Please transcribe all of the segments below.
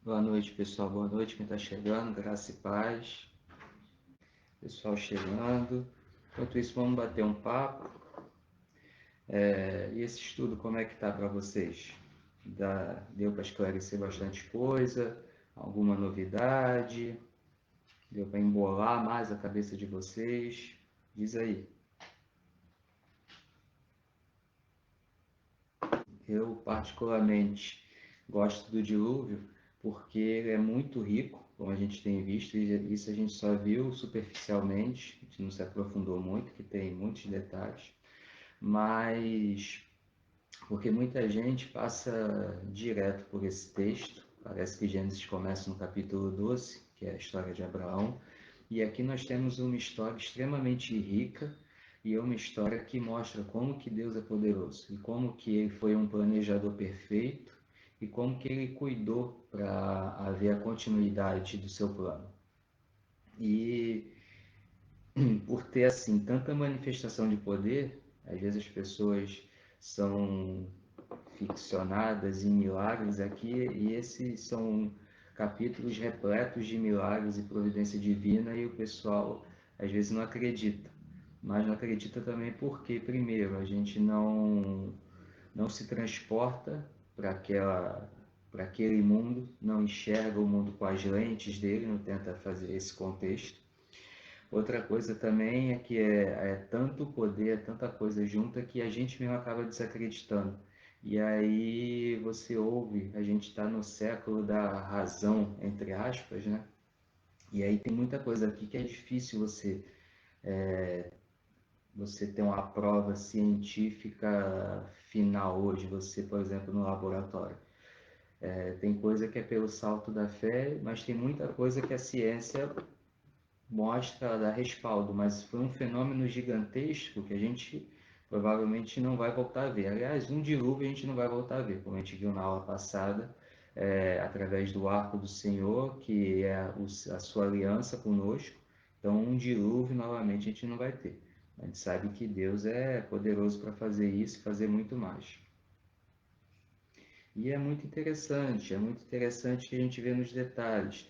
Boa noite, pessoal. Boa noite, quem está chegando. Graça e paz. Pessoal chegando. Enquanto isso, vamos bater um papo. E esse estudo, como é que tá para vocês? Deu para esclarecer bastante coisa? Alguma novidade? Deu para embolar mais a cabeça de vocês? Diz aí. Eu, particularmente, gosto do dilúvio porque ele é muito rico, como a gente tem visto, e isso a gente só viu superficialmente, a gente não se aprofundou muito, que tem muitos detalhes, mas porque muita gente passa direto por esse texto, parece que Gênesis começa no capítulo 12, que é a história de Abraão, e aqui nós temos uma história extremamente rica e é uma história que mostra como que Deus é poderoso e como que ele foi um planejador perfeito e como que ele cuidou para haver a continuidade do seu plano. E por ter assim tanta manifestação de poder, às vezes as pessoas são ficcionadas em milagres aqui, e esses são capítulos repletos de milagres e providência divina, e o pessoal às vezes não acredita. Mas não acredita também porque, primeiro, a gente não se transporta para aquele mundo, não enxerga o mundo com as lentes dele, não tenta fazer esse contexto. Outra coisa também é que é tanto poder, tanta coisa junta que a gente mesmo acaba desacreditando. E aí você ouve, a gente está no século da razão, entre aspas, né? E aí tem muita coisa aqui que é difícil você ter uma prova científica final hoje, você, por exemplo, no laboratório. Tem coisa que é pelo salto da fé, mas tem muita coisa que a ciência mostra, dá respaldo, mas foi um fenômeno gigantesco que a gente provavelmente não vai voltar a ver. Aliás, um dilúvio a gente não vai voltar a ver, como a gente viu na aula passada, através do arco do Senhor, que é a sua aliança conosco. Então, um dilúvio novamente a gente não vai ter. A gente sabe que Deus é poderoso para fazer isso e fazer muito mais. E é muito interessante que a gente vê nos detalhes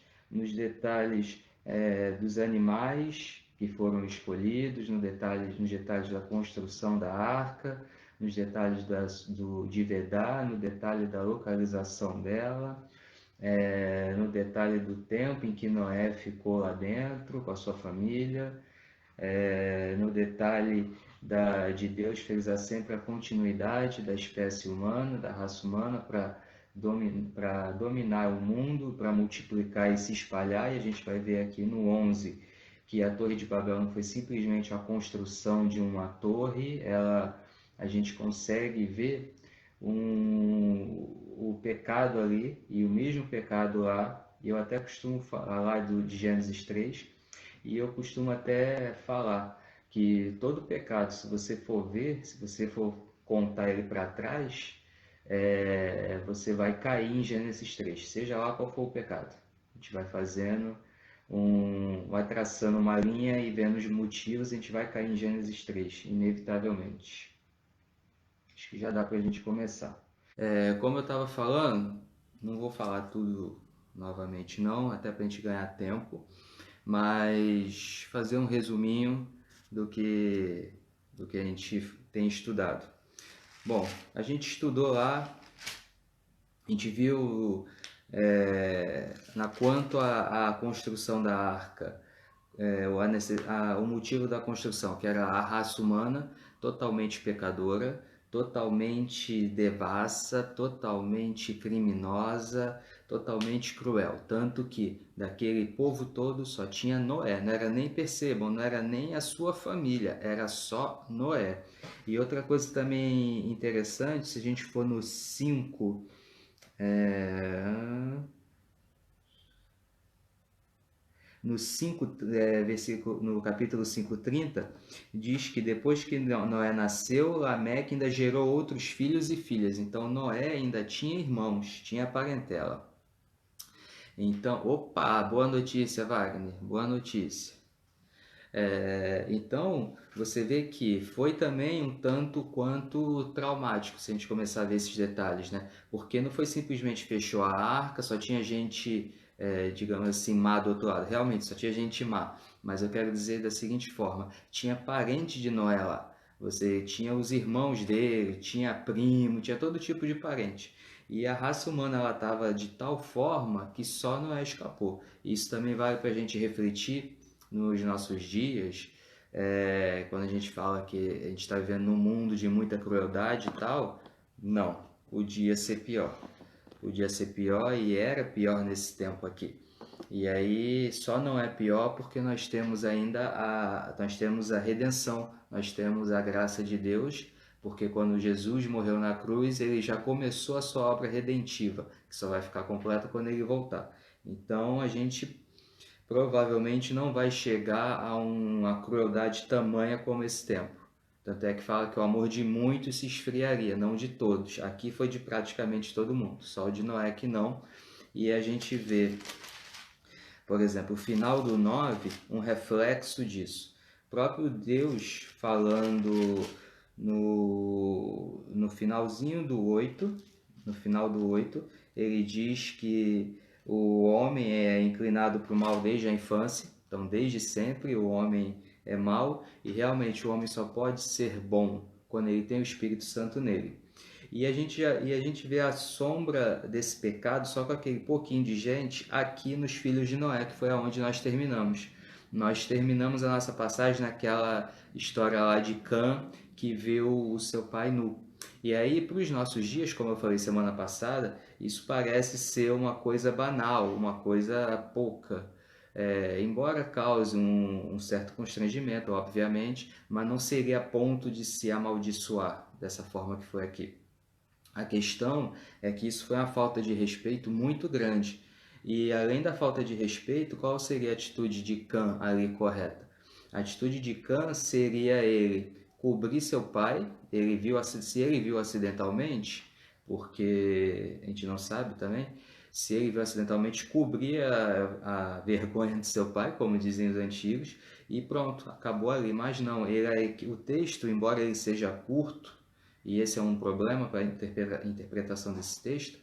dos animais que foram escolhidos, nos detalhes da construção da arca, nos detalhes de Vedá, no detalhe da localização dela, no detalhe do tempo em que Noé ficou lá dentro com a sua família, no detalhe de Deus frisar sempre a continuidade da espécie humana, da raça humana, para dominar o mundo, para multiplicar e se espalhar. E a gente vai ver aqui no 11 que a Torre de Babel não foi simplesmente a construção de uma torre, a gente consegue ver o pecado ali, e o mesmo pecado lá, e eu até costumo falar de Gênesis 3, e eu costumo até falar que todo pecado, se você for ver, se você for contar ele para trás, você vai cair em Gênesis 3, seja lá qual for o pecado. A gente vai fazendo, vai traçando uma linha e vendo os motivos, a gente vai cair em Gênesis 3, inevitavelmente. Acho que já dá para a gente começar. Como eu estava falando, não vou falar tudo novamente não, até para a gente ganhar tempo, mas fazer um resuminho do que a gente tem estudado. Bom, a gente estudou lá, a gente viu quanto à construção da arca, o motivo da construção, que era a raça humana totalmente pecadora, totalmente devassa, totalmente criminosa, totalmente cruel. Tanto que daquele povo todo só tinha Noé, não era nem, percebam, não era nem a sua família, era só Noé. E outra coisa também interessante, se a gente for no 5, no 5, no capítulo 5:30, diz que depois que Noé nasceu, Lameque ainda gerou outros filhos e filhas. Então Noé ainda tinha irmãos, tinha parentela. Então, opa, boa notícia, Wagner, boa notícia. Então, você vê que foi também um tanto quanto traumático, se a gente começar a ver esses detalhes, né? Porque não foi simplesmente fechou a arca, só tinha gente, digamos assim, má do outro lado. Realmente, só tinha gente má. Mas eu quero dizer da seguinte forma: tinha parente de Noé lá. Você tinha os irmãos dele, tinha primo, tinha todo tipo de parente. E a raça humana ela estava de tal forma que só Noé escapou. Isso também vale para a gente refletir nos nossos dias, quando a gente fala que a gente está vivendo num mundo de muita crueldade e tal, não, podia ser pior. Podia ser pior e era pior nesse tempo aqui. E aí só não é pior porque nós temos ainda nós temos a redenção, nós temos a graça de Deus, porque quando Jesus morreu na cruz, ele já começou a sua obra redentiva, que só vai ficar completa quando ele voltar. Então a gente provavelmente não vai chegar a uma crueldade tamanha como esse tempo. Tanto é que fala que o amor de muitos se esfriaria, não de todos. Aqui foi de praticamente todo mundo, só o de Noé que não. E a gente vê, por exemplo, o final do 9, um reflexo disso. O próprio Deus falando no finalzinho do 8, no final do 8, ele diz que o homem é inclinado para o mal desde a infância, então desde sempre o homem é mau e realmente o homem só pode ser bom quando ele tem o Espírito Santo nele. E a gente vê a sombra desse pecado só com aquele pouquinho de gente aqui nos filhos de Noé, que foi aonde nós terminamos. Nós terminamos a nossa passagem naquela história lá de Cã, que viu o seu pai nu. E aí, para os nossos dias, como eu falei semana passada, isso parece ser uma coisa banal, uma coisa pouca. Embora cause um certo constrangimento, obviamente, mas não seria a ponto de se amaldiçoar dessa forma que foi aqui. A questão é que isso foi uma falta de respeito muito grande. E além da falta de respeito, qual seria a atitude de Cã ali correta? A atitude de Cã seria ele cobrir seu pai, se ele viu acidentalmente, porque a gente não sabe também, se ele viu acidentalmente, cobrir a vergonha de seu pai, como dizem os antigos, e pronto, acabou ali. Mas não, o texto, embora ele seja curto, e esse é um problema para a interpretação desse texto,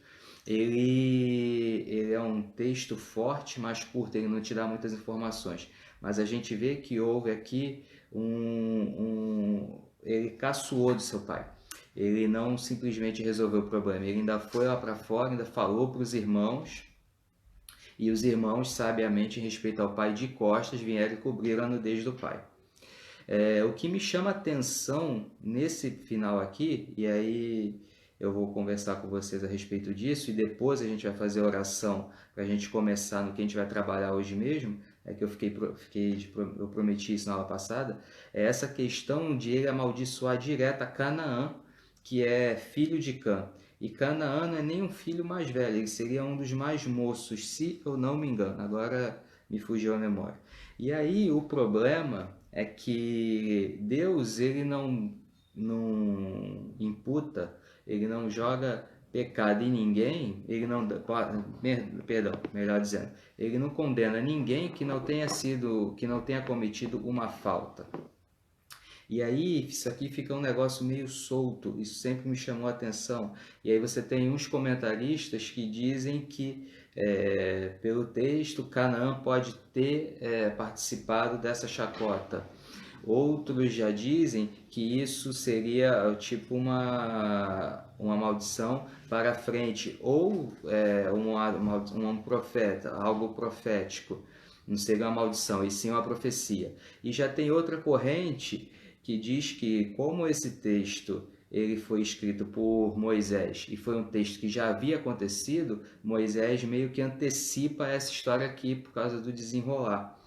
ele é um texto forte, mas curto, ele não te dá muitas informações. Mas a gente vê que houve aqui ele caçoou do seu pai. Ele não simplesmente resolveu o problema, ele ainda foi lá para fora, ainda falou para os irmãos, e os irmãos, sabiamente, em respeito ao pai de costas, vieram e cobriram a nudez do pai. O que me chama atenção nesse final aqui, e aí eu vou conversar com vocês a respeito disso, e depois a gente vai fazer a oração para a gente começar no que a gente vai trabalhar hoje mesmo, é que eu prometi isso na aula passada, é essa questão de ele amaldiçoar direto a Canaã, que é filho de Cã. E Canaã não é nem um filho mais velho, ele seria um dos mais moços, se eu não me engano. Agora me fugiu a memória. E aí o problema é que Deus ele não imputa, ele não joga pecado em ninguém, ele não, perdão, melhor dizendo, ele não condena ninguém que não tenha cometido uma falta. E aí, isso aqui fica um negócio meio solto, isso sempre me chamou a atenção. E aí você tem uns comentaristas que dizem que, pelo texto, Canaã pode ter participado dessa chacota. Outros já dizem que isso seria tipo uma maldição para frente, ou um profeta, algo profético. Não seria uma maldição, e sim uma profecia. E já tem outra corrente que diz que, como esse texto ele foi escrito por Moisés e foi um texto que já havia acontecido, Moisés meio que antecipa essa história aqui por causa do desenrolar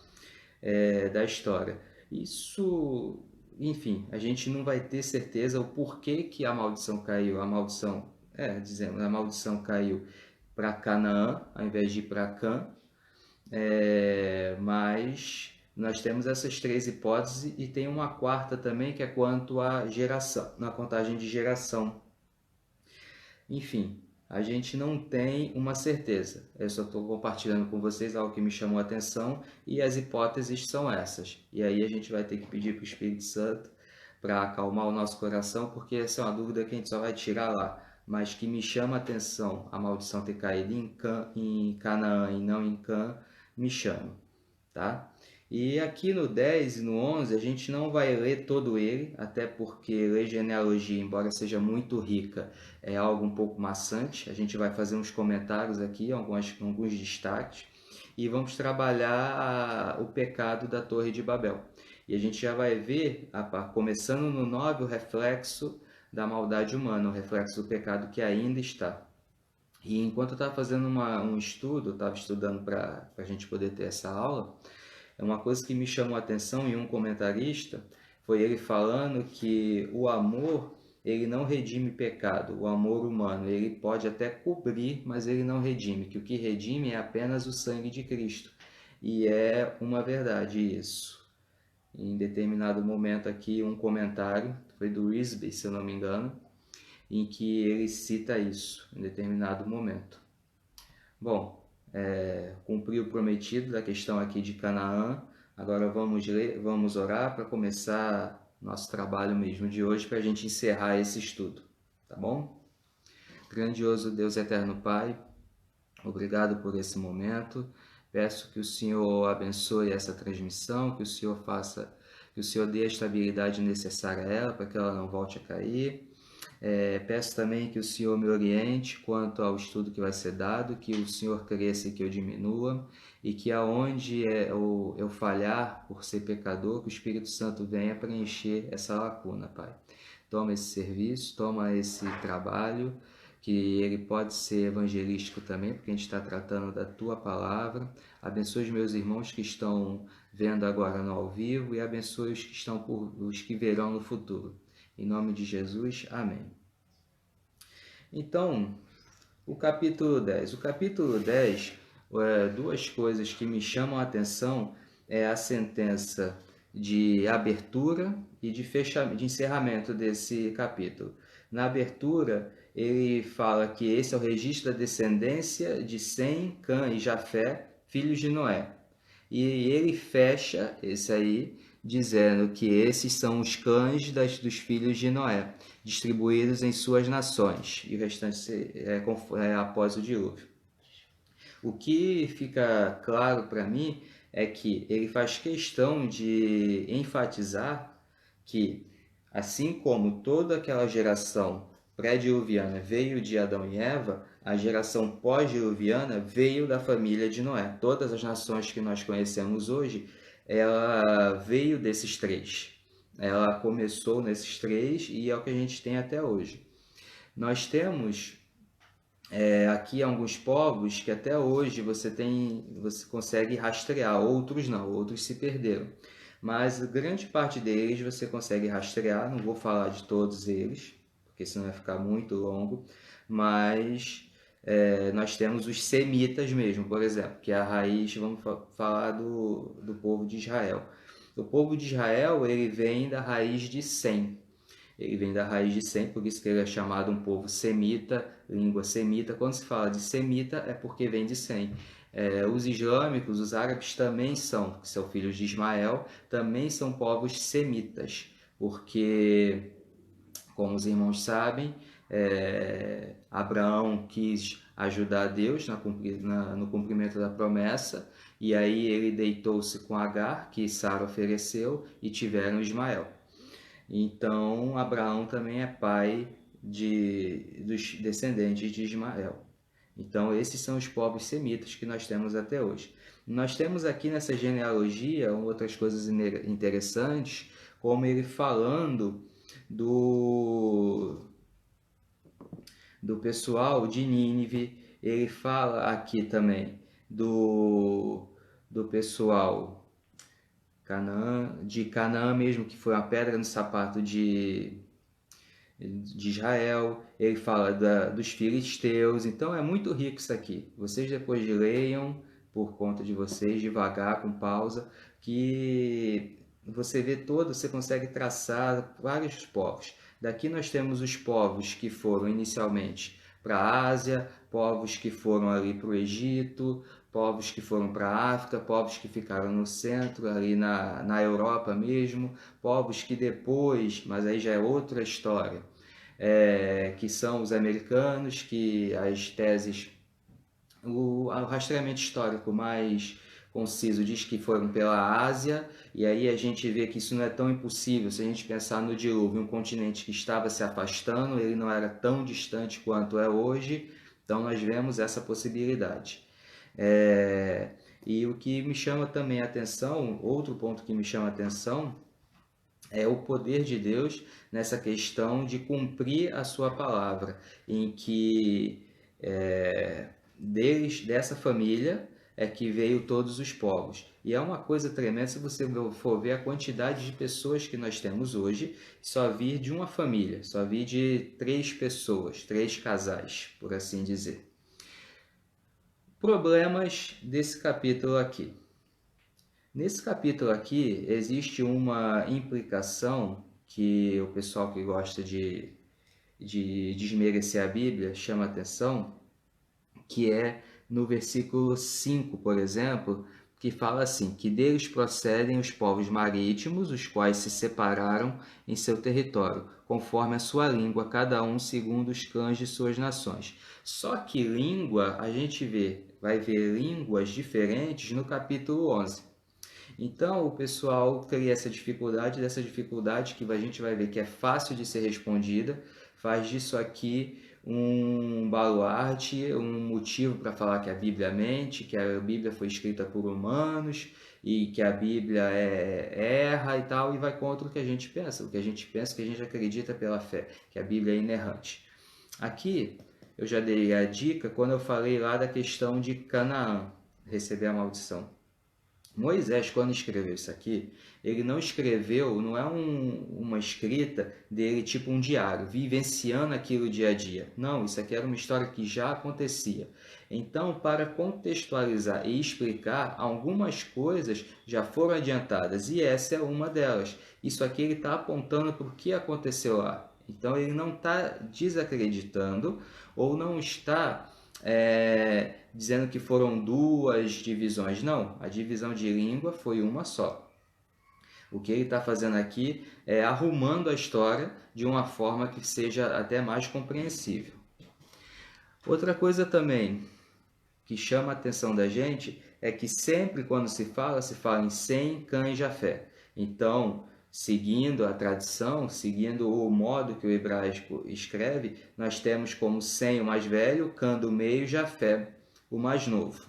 da história. Isso, enfim, a gente não vai ter certeza o porquê que a maldição caiu. A maldição caiu para Canaã ao invés de ir para Cã, mas nós temos essas três hipóteses e tem uma quarta também que é quanto à geração, na contagem de geração. Enfim, a gente não tem uma certeza. Eu só estou compartilhando com vocês algo que me chamou a atenção e as hipóteses são essas. E aí a gente vai ter que pedir para o Espírito Santo para acalmar o nosso coração, porque essa é uma dúvida que a gente só vai tirar lá. Mas que me chama a atenção a maldição ter caído em Canaã e não em Cã, me chama, tá? E aqui no 10 e no 11 a gente não vai ler todo ele, até porque ler genealogia, embora seja muito rica, é algo um pouco maçante. A gente vai fazer uns comentários aqui, alguns destaques, e vamos trabalhar o pecado da Torre de Babel. E a gente já vai ver, começando no 9, o reflexo da maldade humana, o reflexo do pecado que ainda está. E enquanto eu estava fazendo um estudo, eu estava estudando para a gente poder ter essa aula, é uma coisa que me chamou a atenção em um comentarista, foi ele falando que o amor, ele não redime pecado, o amor humano, ele pode até cobrir, mas ele não redime, que o que redime é apenas o sangue de Cristo. E é uma verdade isso. Em determinado momento aqui, um comentário, foi do Risby, se eu não me engano, em que ele cita isso, em determinado momento. Bom, cumprir o prometido da questão aqui de Canaã. Agora vamos orar para começar nosso trabalho mesmo de hoje, para a gente encerrar esse estudo, tá bom? Grandioso Deus eterno Pai, obrigado por esse momento. Peço que o Senhor abençoe essa transmissão, que o Senhor que o Senhor dê a estabilidade necessária a ela, para que ela não volte a cair. Peço também que o Senhor me oriente quanto ao estudo que vai ser dado, que o Senhor cresça e que eu diminua, e que aonde eu falhar por ser pecador, que o Espírito Santo venha preencher essa lacuna, Pai. Toma esse serviço, toma esse trabalho, que ele pode ser evangelístico também, porque a gente está tratando da Tua Palavra. Abençoe os meus irmãos que estão vendo agora no ao vivo e abençoe os que verão no futuro. Em nome de Jesus, amém. Então, o capítulo 10. O capítulo 10, duas coisas que me chamam a atenção é a sentença de abertura e de encerramento desse capítulo. Na abertura, ele fala que esse é o registro da descendência de Sem, Cã e Jafé, filhos de Noé. E ele fecha esse aí dizendo que esses são os cães dos filhos de Noé, distribuídos em suas nações, e o restante após o dilúvio. O que fica claro para mim é que ele faz questão de enfatizar que, assim como toda aquela geração pré-diluviana veio de Adão e Eva, a geração pós-diluviana veio da família de Noé. Todas as nações que nós conhecemos hoje, ela veio desses três. Ela começou nesses três e é o que a gente tem até hoje. Nós temos aqui alguns povos que até hoje você consegue rastrear, outros não, outros se perderam. Mas grande parte deles você consegue rastrear, não vou falar de todos eles, porque senão vai ficar muito longo, mas nós temos os semitas mesmo, por exemplo, que é a raiz, vamos falar do povo de Israel. O povo de Israel, ele vem da raiz de Sem. Ele vem da raiz de Sem, por isso que ele é chamado um povo semita, língua semita. Quando se fala de semita, é porque vem de Sem. Os islâmicos, os árabes também são filhos de Ismael, também são povos semitas, porque, como os irmãos sabem, Abraão quis ajudar Deus no cumprimento da promessa, e aí ele deitou-se com Agar, que Sara ofereceu, e tiveram Ismael. Então, Abraão também é pai dos descendentes de Ismael. Então, esses são os povos semitas que nós temos até hoje. Nós temos aqui nessa genealogia outras coisas interessantes, como ele falando do pessoal de Nínive. Ele fala aqui também do pessoal de Canaã mesmo, que foi uma pedra no sapato de Israel. Ele fala dos filisteus. Então é muito rico isso aqui. Vocês depois leiam por conta de vocês, devagar, com pausa, que você vê você consegue traçar vários povos. Daqui nós temos os povos que foram inicialmente para a Ásia, povos que foram ali para o Egito, povos que foram para a África, povos que ficaram no centro, ali na Europa mesmo, povos que depois, mas aí já é outra história, que são os americanos, que as teses, o rastreamento histórico mais conciso diz que foram pela Ásia, e aí a gente vê que isso não é tão impossível se a gente pensar no dilúvio, um continente que estava se afastando, ele não era tão distante quanto é hoje, então nós vemos essa possibilidade. E o que me chama também a atenção, outro ponto que me chama a atenção, é o poder de Deus nessa questão de cumprir a sua palavra, em que dessa família é que veio todos os povos. E é uma coisa tremenda se você for ver a quantidade de pessoas que nós temos hoje, só vir de uma família, só vir de 3 pessoas, 3 casais, por assim dizer. Problemas desse capítulo aqui. Nesse capítulo aqui existe uma implicação que o pessoal que gosta de desmerecer a Bíblia chama atenção, que é no versículo 5, por exemplo, que fala assim, que deles procedem os povos marítimos, os quais se separaram em seu território, conforme a sua língua, cada um segundo os clãs de suas nações. Só que língua, a gente vai ver línguas diferentes no capítulo 11. Então, o pessoal cria essa dificuldade que a gente vai ver que é fácil de ser respondida, faz disso aqui um baluarte, um motivo para falar que a Bíblia mente, que a Bíblia foi escrita por humanos e que a Bíblia erra e tal, e vai contra o que a gente pensa, que a gente acredita pela fé, que a Bíblia é inerrante. Aqui, eu já dei a dica quando eu falei lá da questão de Canaã, receber a maldição. Moisés, quando escreveu isso aqui, ele não escreveu, não é uma escrita dele tipo um diário, vivenciando aquilo dia a dia. Não, isso aqui era uma história que já acontecia. Então, para contextualizar e explicar, algumas coisas já foram adiantadas e essa é uma delas. Isso aqui ele está apontando para o que aconteceu lá. Então, ele não está desacreditando ou não está dizendo que foram 2 divisões. Não, a divisão de língua foi uma só. O que ele está fazendo aqui é arrumando a história de uma forma que seja até mais compreensível. Outra coisa também que chama a atenção da gente é que sempre quando se fala em Sem, Cã e Jafé. Então, seguindo a tradição, seguindo o modo que o hebraico escreve, nós temos como Sem o mais velho, Cã do meio, Jafé o mais novo.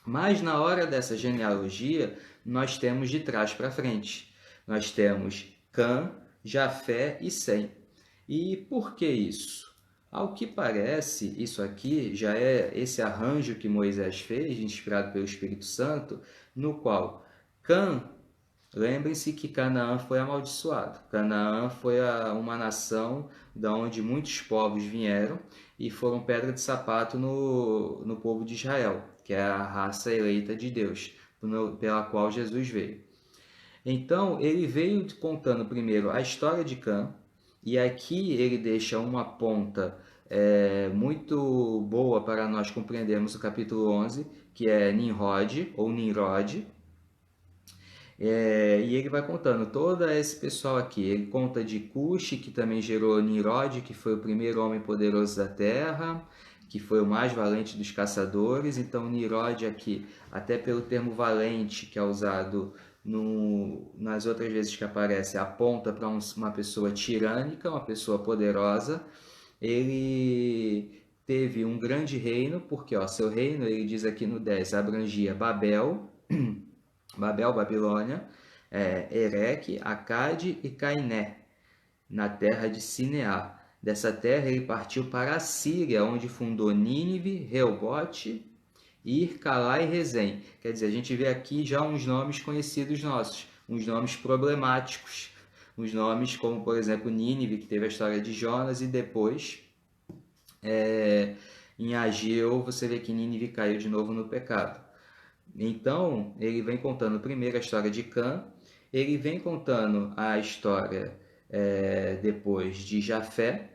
Mas na hora dessa genealogia, nós temos de trás para frente. Nós temos Cã, Jafé e Sem. E por que isso? Ao que parece, isso aqui já é esse arranjo que Moisés fez, inspirado pelo Espírito Santo, no qual Cã, lembrem-se que Canaã foi amaldiçoado. Canaã foi uma nação da onde muitos povos vieram e foram pedra de sapato no povo de Israel, que é a raça eleita de Deus, pela qual Jesus veio. Então, ele veio contando primeiro a história de Cã, e aqui ele deixa uma ponta muito boa para nós compreendermos o capítulo 11, que é Nimrod, ou Nimrod. E ele vai contando todo esse pessoal aqui. Ele conta de Cush, que também gerou Nimrod, que foi o primeiro homem poderoso da Terra, que foi o mais valente dos caçadores. Então, Nimrod aqui, até pelo termo valente que é usado nas outras vezes que aparece, aponta para uma pessoa tirânica, uma pessoa poderosa. Ele teve um grande reino, porque seu reino, ele diz aqui no 10, abrangia Babel, Babilônia, Ereque, Acade e Cainé, na terra de Sinear. Dessa terra ele partiu para a Síria, onde fundou Nínive, Reobote, Ir, Calá e Rezém. Quer dizer, a gente vê aqui já uns nomes conhecidos nossos, uns nomes problemáticos, uns nomes como, por exemplo, Nínive, que teve a história de Jonas, e depois, em Ageu, você vê que Nínive caiu de novo no pecado. Então, ele vem contando primeiro a história de Cã, ele vem contando a história depois de Jafé,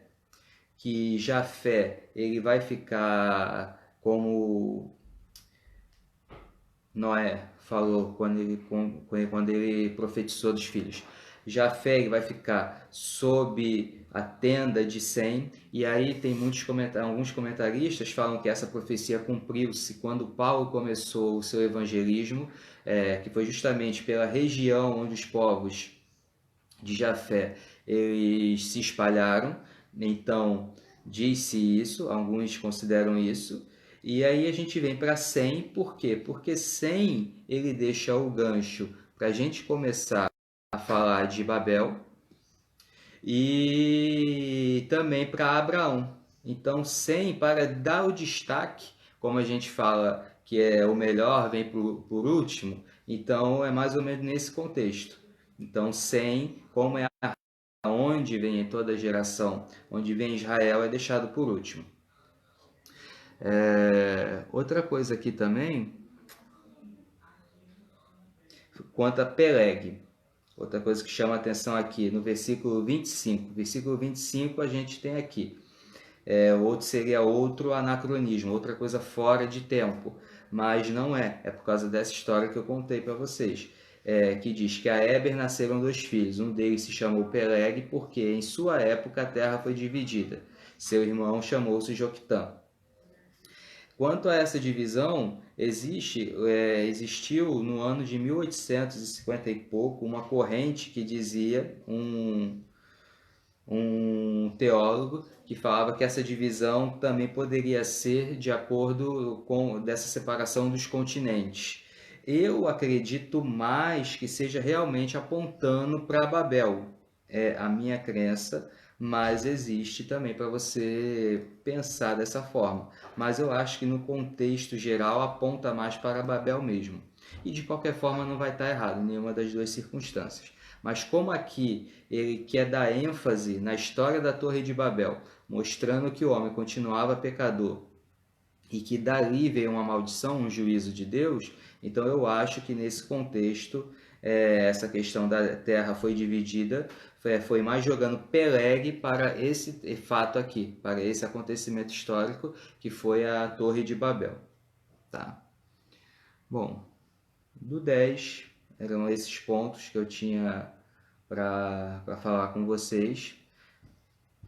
que Jafé ele vai ficar como Noé falou quando ele profetizou dos filhos. Jafé ele vai ficar sob a tenda de Sem, e aí tem alguns comentaristas falam que essa profecia cumpriu-se quando Paulo começou o seu evangelismo, que foi justamente pela região onde os povos de Jafé eles se espalharam. Então disse isso, alguns consideram isso. E aí a gente vem para Sem, por quê? Porque Sem ele deixa o gancho para a gente começar a falar de Babel e também para Abraão. Então Sem, para dar o destaque, como a gente fala que é o melhor vem por último, então é mais ou menos nesse contexto. Então Sem, como é onde vem toda a geração, onde vem Israel, é deixado por último. Outra coisa aqui também, quanto a Peleg, outra coisa que chama a atenção aqui, no versículo 25. Versículo 25 a gente tem aqui, outro seria outro anacronismo, outra coisa fora de tempo, mas não é por causa dessa história que eu contei para vocês. Que diz que a Éber nasceram 2 filhos, um deles se chamou Peleg, porque em sua época a terra foi dividida. Seu irmão chamou-se Joctã. Quanto a essa divisão, existiu no ano de 1850 e pouco uma corrente que dizia, um teólogo, que falava que essa divisão também poderia ser de acordo com dessa separação dos continentes. Eu acredito mais que seja realmente apontando para Babel. É a minha crença, mas existe também para você pensar dessa forma. Mas eu acho que no contexto geral aponta mais para Babel mesmo. E de qualquer forma não vai estar errado em nenhuma das duas circunstâncias. Mas como aqui ele quer dar ênfase na história da Torre de Babel, mostrando que o homem continuava pecador e que dali veio uma maldição, um juízo de Deus, então eu acho que nesse contexto essa questão da terra foi dividida, foi mais jogando Peleg para esse fato aqui, para esse acontecimento histórico que foi a Torre de Babel. Tá? Bom, do 10 eram esses pontos que eu tinha para falar com vocês.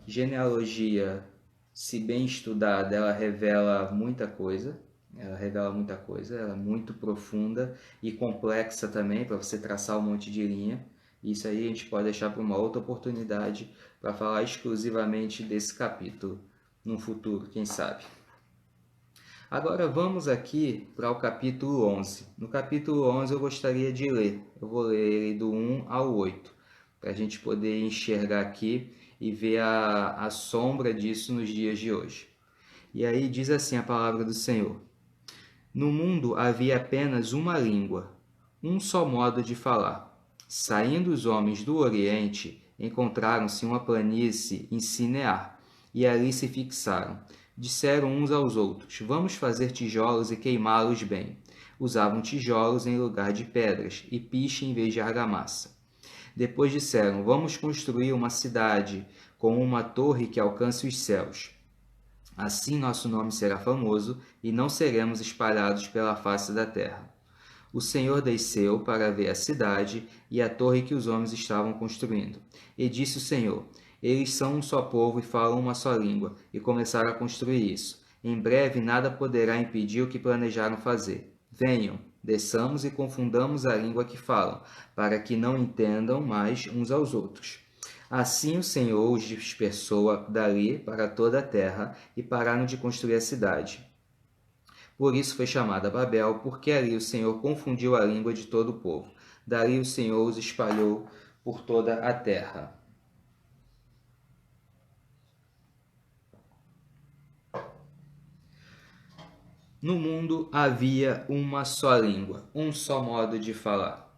Genealogia, se bem estudada, ela revela muita coisa. Ela é muito profunda e complexa também, para você traçar um monte de linha. Isso aí a gente pode deixar para uma outra oportunidade, para falar exclusivamente desse capítulo, no futuro, quem sabe. Agora vamos aqui para o capítulo 11. No capítulo 11 eu gostaria de ler. Eu vou ler ele do 1 ao 8, para a gente poder enxergar aqui e ver a sombra disso nos dias de hoje. E aí diz assim a palavra do Senhor: No mundo havia apenas uma língua, um só modo de falar. Saindo os homens do Oriente, encontraram-se uma planície em Sinear, e ali se fixaram. Disseram uns aos outros: Vamos fazer tijolos e queimá-los bem. Usavam tijolos em lugar de pedras, e piche em vez de argamassa. Depois disseram: Vamos construir uma cidade com uma torre que alcance os céus. Assim nosso nome será famoso, e não seremos espalhados pela face da terra. O Senhor desceu para ver a cidade e a torre que os homens estavam construindo. E disse o Senhor: Eles são um só povo e falam uma só língua, e começaram a construir isso. Em breve nada poderá impedir o que planejaram fazer. Venham, desçamos e confundamos a língua que falam, para que não entendam mais uns aos outros. Assim o Senhor os dispersou dali para toda a terra e pararam de construir a cidade. Por isso foi chamada Babel, porque ali o Senhor confundiu a língua de todo o povo. Dali o Senhor os espalhou por toda a terra. No mundo havia uma só língua, um só modo de falar.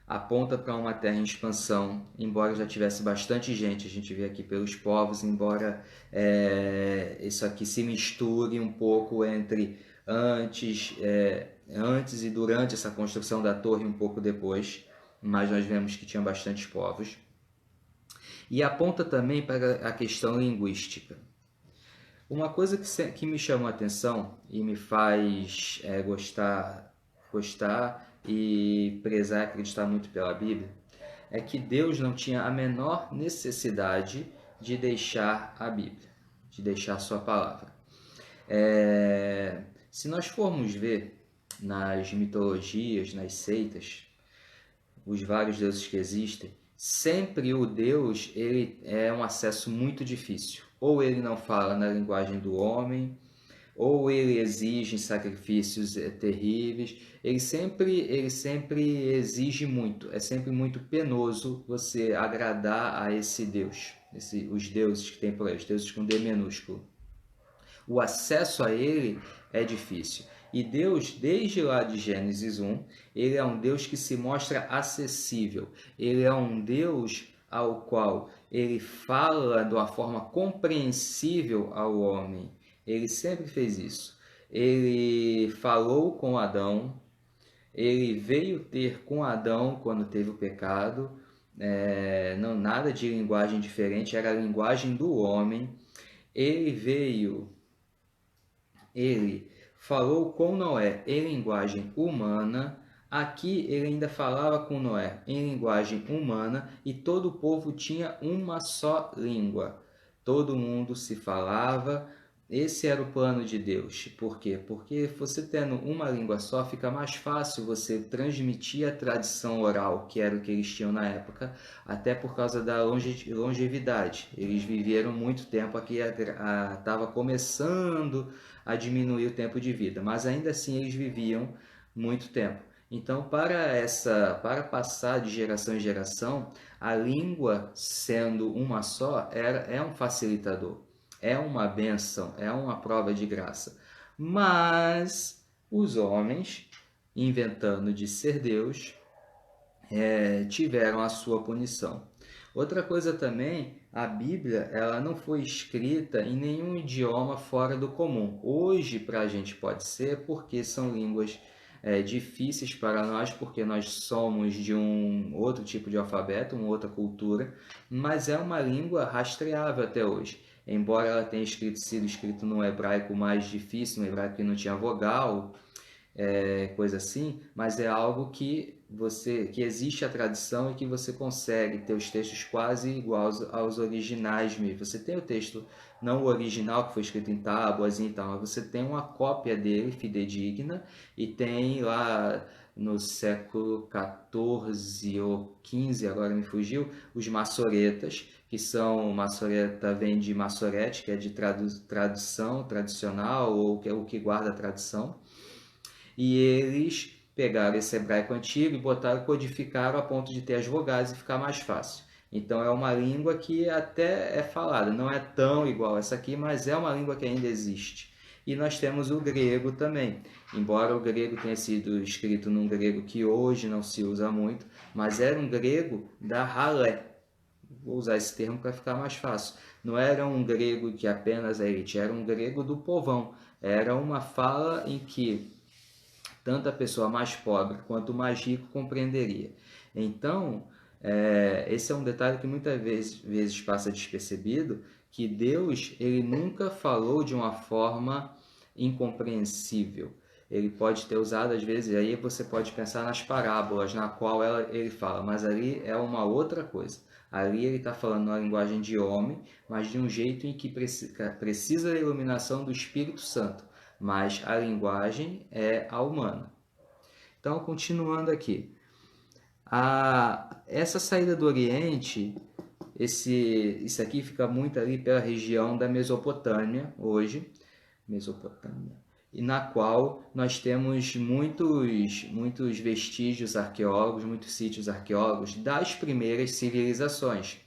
Aponta para uma terra em expansão, embora já tivesse bastante gente, a gente vê aqui pelos povos, embora isso aqui se misture um pouco entre antes e durante essa construção da torre, um pouco depois, mas nós vemos que tinha bastante povos. E aponta também para a questão linguística. Uma coisa que me chamou a atenção e me faz gostar e prezar, acreditar muito pela Bíblia, é que Deus não tinha a menor necessidade de deixar a Bíblia, de deixar a sua palavra. Se nós formos ver nas mitologias, nas seitas, os vários deuses que existem, sempre o Deus ele é um acesso muito difícil. Ou ele não fala na linguagem do homem, ou ele exige sacrifícios terríveis. Ele sempre exige muito. É sempre muito penoso você agradar a esse Deus, os deuses que tem por aí, os deuses com D minúsculo. O acesso a ele é difícil. E Deus, desde lá de Gênesis 1, ele é um Deus que se mostra acessível. Ele é um Deus ao qual ele fala de uma forma compreensível ao homem. Ele sempre fez isso. Ele falou com Adão, ele veio ter com Adão quando teve o pecado, não nada de linguagem diferente, era a linguagem do homem. Ele falou com Noé em linguagem humana. Aqui ele ainda falava com Noé em linguagem humana e todo o povo tinha uma só língua. Todo mundo se falava. Esse era o plano de Deus. Por quê? Porque você tendo uma língua só, fica mais fácil você transmitir a tradição oral, que era o que eles tinham na época, até por causa da longevidade. Eles viveram muito tempo, aqui estava começando a diminuir o tempo de vida, mas ainda assim eles viviam muito tempo. Então, para passar de geração em geração, a língua sendo uma só é um facilitador, é uma bênção, é uma prova de graça. Mas os homens, inventando de ser Deus, tiveram a sua punição. Outra coisa também, a Bíblia ela não foi escrita em nenhum idioma fora do comum. Hoje para a gente pode ser porque são línguas difíceis para nós, porque nós somos de um outro tipo de alfabeto, uma outra cultura, mas é uma língua rastreável até hoje. Embora ela tenha sido escrita num hebraico mais difícil, num hebraico que não tinha vogal, coisa assim, mas é algo que existe a tradição e que você consegue ter os textos quase iguais aos originais mesmo. Você tem o texto, não o original que foi escrito em tábuas e tal, mas você tem uma cópia dele fidedigna e tem lá no século XIV ou XV, agora me fugiu, os massoretas, que são, massoreta vem de massorete, que é de tradução, tradicional, ou que é o que guarda a tradição. E eles pegaram esse hebraico antigo e botaram, codificaram a ponto de ter as vogais e ficar mais fácil. Então é uma língua que até é falada, não é tão igual essa aqui, mas é uma língua que ainda existe. E nós temos o grego também, embora o grego tenha sido escrito num grego que hoje não se usa muito, mas era um grego da ralé. Vou usar esse termo para ficar mais fácil. Não era um grego que apenas a elite, era um grego do povão. Era uma fala em que tanto a pessoa mais pobre quanto o mais rico compreenderia. Então, esse é um detalhe que muitas vezes passa despercebido, que Deus ele nunca falou de uma forma incompreensível. Ele pode ter usado, às vezes, aí você pode pensar nas parábolas, na qual ele fala, mas ali é uma outra coisa. Ali ele está falando na linguagem de homem, mas de um jeito em que precisa da iluminação do Espírito Santo. Mas a linguagem é a humana. Então, continuando aqui. Essa saída do Oriente, isso aqui fica muito ali pela região da Mesopotâmia, hoje, e na qual nós temos muitos vestígios arqueólogos, muitos sítios arqueólogos das primeiras civilizações.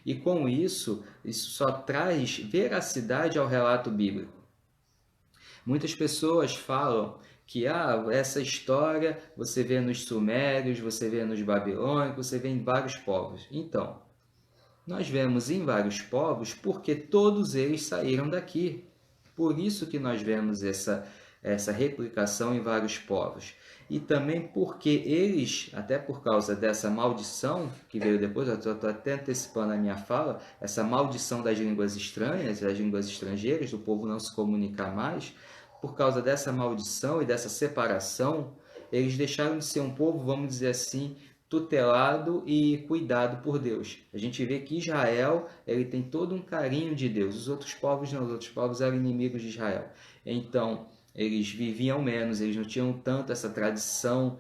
E com isso só traz veracidade ao relato bíblico. Muitas pessoas falam que essa história você vê nos sumérios, você vê nos babilônicos, você vê em vários povos. Então, nós vemos em vários povos porque todos eles saíram daqui. Por isso que nós vemos essa replicação em vários povos. E também porque eles, até por causa dessa maldição que veio depois, eu estou até antecipando a minha fala, essa maldição das línguas estranhas, das línguas estrangeiras, do povo não se comunicar mais, por causa dessa maldição e dessa separação, eles deixaram de ser um povo, vamos dizer assim, tutelado e cuidado por Deus. A gente vê que Israel, ele tem todo um carinho de Deus. Os outros povos não, os outros povos eram inimigos de Israel. Então, eles viviam menos, eles não tinham tanto essa tradição